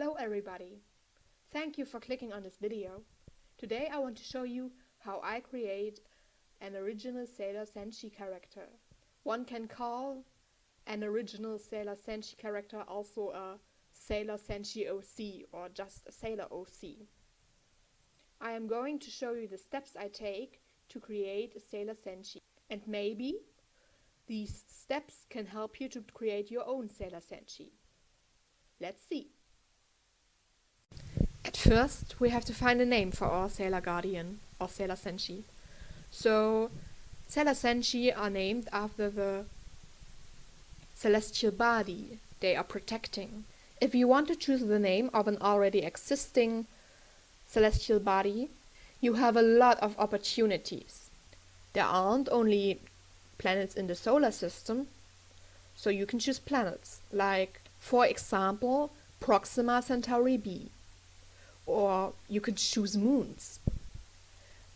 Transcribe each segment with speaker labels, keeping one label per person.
Speaker 1: Hello everybody! Thank you for clicking on this video. Today I want to show you how I create an original Sailor Senshi character. One can call an original Sailor Senshi character also a Sailor Senshi OC or just a Sailor OC. I am going to show you the steps I take to create a Sailor Senshi, and maybe these steps can help you to create your own Sailor Senshi. Let's see. At first, we have to find a name for our Sailor Guardian or Sailor Senshi. So, Sailor Senshi are named after the celestial body they are protecting. If you want to choose the name of an already existing celestial body, you have a lot of opportunities. There aren't only planets in the solar system, so you can choose planets, like, for example, Proxima Centauri b. Or you could choose moons.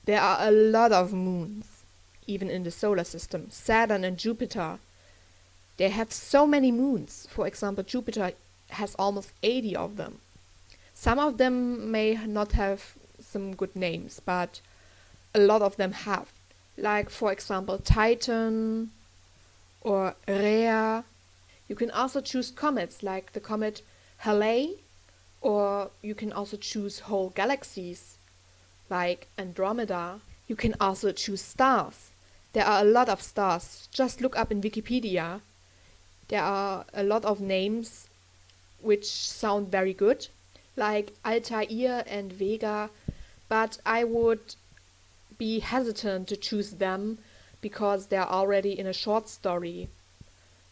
Speaker 1: There are a lot of moons, even in the solar system. Saturn and Jupiter, they have so many moons. For example, Jupiter has almost 80 of them. Some of them may not have some good names, but a lot of them have. Like, for example, Titan or Rhea. You can also choose comets, like the comet Halley. Or you can also choose whole galaxies, like Andromeda. You can also choose stars. There are a lot of stars. Just look up in Wikipedia. There are a lot of names which sound very good, like Altair and Vega, but I would be hesitant to choose them because they are already in a short story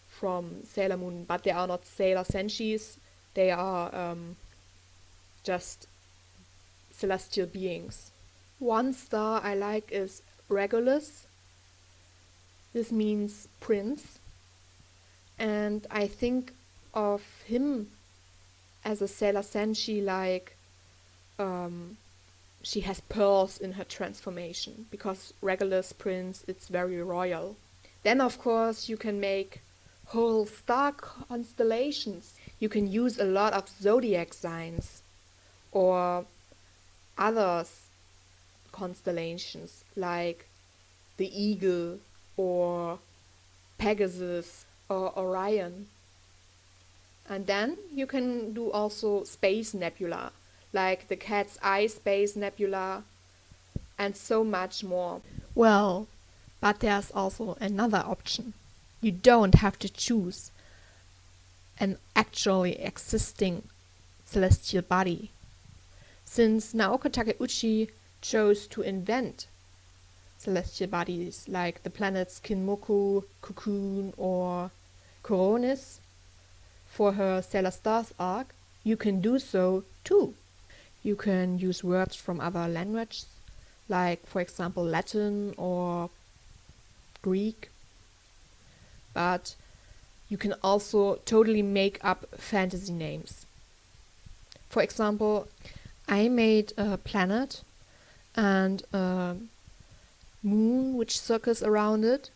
Speaker 1: from Sailor Moon, but they are not Sailor Senshis. They are just celestial beings. One star I like is Regulus. This means prince, and I think of him as a Sailor Senshi, like she has pearls in her transformation, because Regulus prince, it's very royal. Then of course you can make whole star constellations. You can use a lot of zodiac signs or other constellations like the Eagle or Pegasus or Orion. And then you can do also space nebula, like the Cat's Eye Space Nebula, and so much more. Well, but there's also another option. You don't have to choose an actually existing celestial body. Since Naoko Takeuchi chose to invent celestial bodies like the planets Kinmoku, Cocoon or Coronis for her Sailor Stars arc, you can do so too. You can use words from other languages, like for example Latin or Greek, but you can also totally make up fantasy names. For example, I made a planet and a moon which circles around it.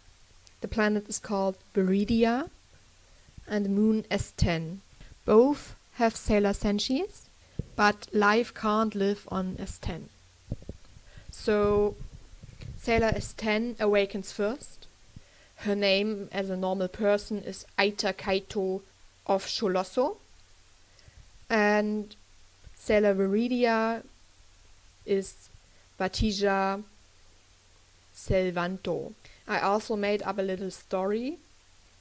Speaker 1: The planet is called Viridia and the moon S10. Both have Sailor Senshis, but life can't live on S10. So Sailor S10 awakens first. Her name as a normal person is Aita Kaito of Sholosso, and Sailor Viridia is Vatija Selvanto. I also made up a little story,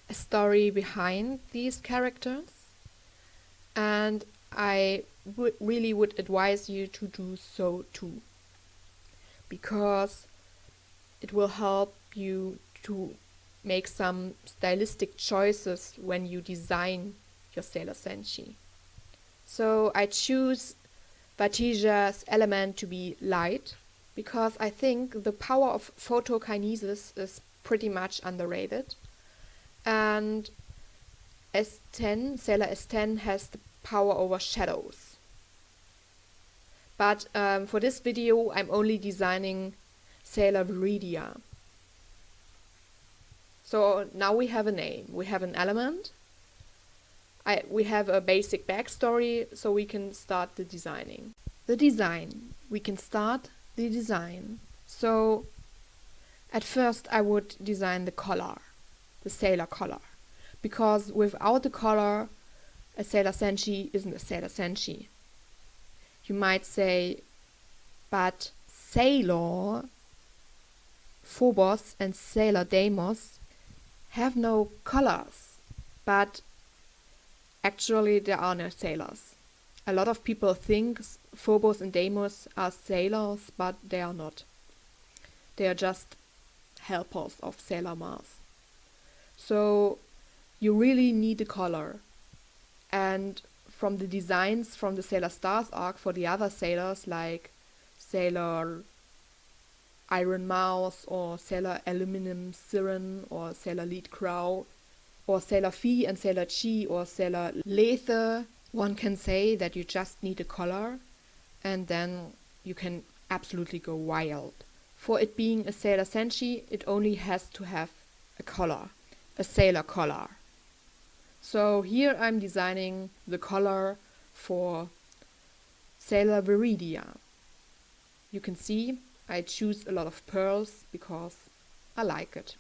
Speaker 1: a story behind these characters, and I really would advise you to do so too, because it will help you to make some stylistic choices when you design your Sailor Senshi. So I choose Vatija's element to be light, because I think the power of photokinesis is pretty much underrated. And S10, Sailor S10 has the power over shadows. But for this video I'm only designing Sailor Viridia. So now we have a name, we have an element. We have a basic backstory, so we can start the designing. The design. We can start the design. So at first I would design the collar, the sailor collar, because without the collar a Sailor Senshi isn't a Sailor Senshi. You might say, but Sailor Phobos and Sailor Deimos have no collars, but actually there are no sailors. A lot of people think Phobos and Deimos are sailors, but they are not. They are just helpers of Sailor Mars. So you really need a collar. And from the designs from the Sailor Stars arc for the other sailors, like Sailor Iron Mouse or Sailor Aluminum Siren or Sailor Lead Crow or Sailor Phi and Sailor Chi or Sailor Lethe, one can say that you just need a collar and then you can absolutely go wild. For it being a Sailor Senshi, it only has to have a collar, a sailor collar. So here I'm designing the collar for Sailor Viridia. You can see I choose a lot of pearls because I like it.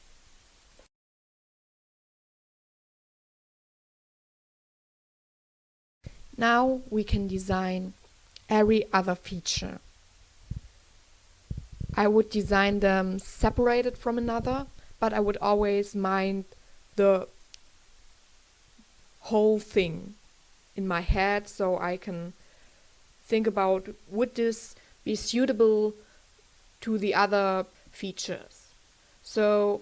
Speaker 1: Now we can design every other feature. I would design them separated from another, but I would always mind the whole thing in my head, so I can think about, would this be suitable to the other features. So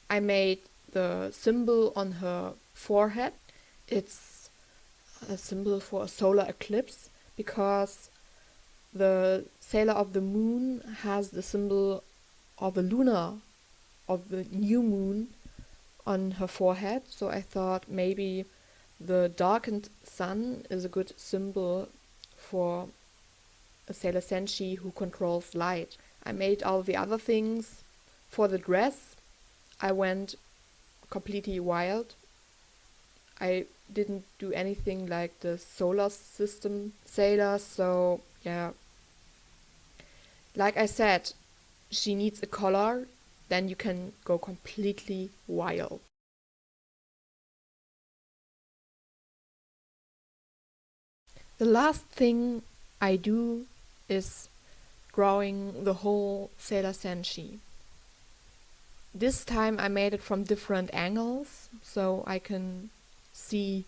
Speaker 1: I made the symbol on her forehead. It's a symbol for a solar eclipse because the Sailor of the Moon has the symbol of the new moon on her forehead. So I thought maybe the darkened sun is a good symbol for a Sailor Senshi who controls light. I made all the other things. For the dress, I went completely wild. I didn't do anything like the solar system sailors, so yeah. Like I said, she needs a collar, then you can go completely wild. The last thing I do is drawing the whole Sailor Senshi. This time I made it from different angles, so I can see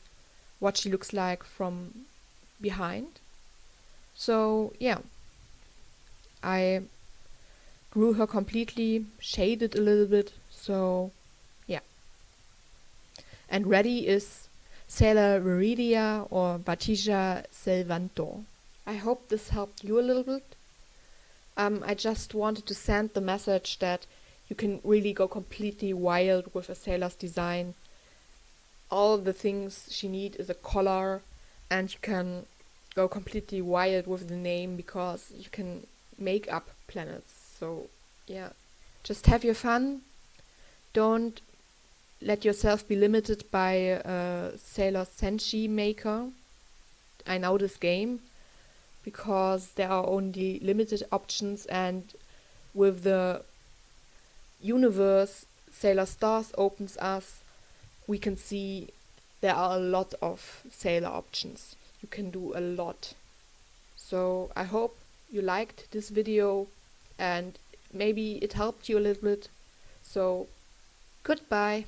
Speaker 1: what she looks like from behind. So yeah, I drew her completely, shaded a little bit, so yeah. And ready is Sailor Viridia or Batija Selvanto. I hope this helped you a little bit. I just wanted to send the message that you can really go completely wild with a sailor's design. All the things she needs is a collar, and you can go completely wild with the name because you can make up planets. So yeah, just have your fun. Don't let yourself be limited by a Sailor Senshi maker. I know this game because there are only limited options, and with the universe Sailor Stars opens us, we can see there are a lot of sailor options. You can do a lot. So I hope you liked this video and maybe it helped you a little bit. So goodbye.